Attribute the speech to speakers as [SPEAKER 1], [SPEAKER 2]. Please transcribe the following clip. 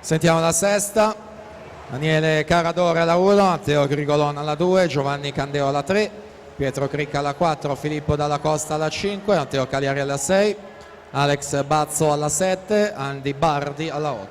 [SPEAKER 1] Sentiamo la sesta: Daniele Caradore alla 1, Matteo Grigolon alla 2, Giovanni Candeo alla 3, Pietro Cricca alla 4, Filippo Dalla Costa alla 5, Matteo Cagliari alla 6, Alex Bazzo alla 7, Andy Bardi alla 8.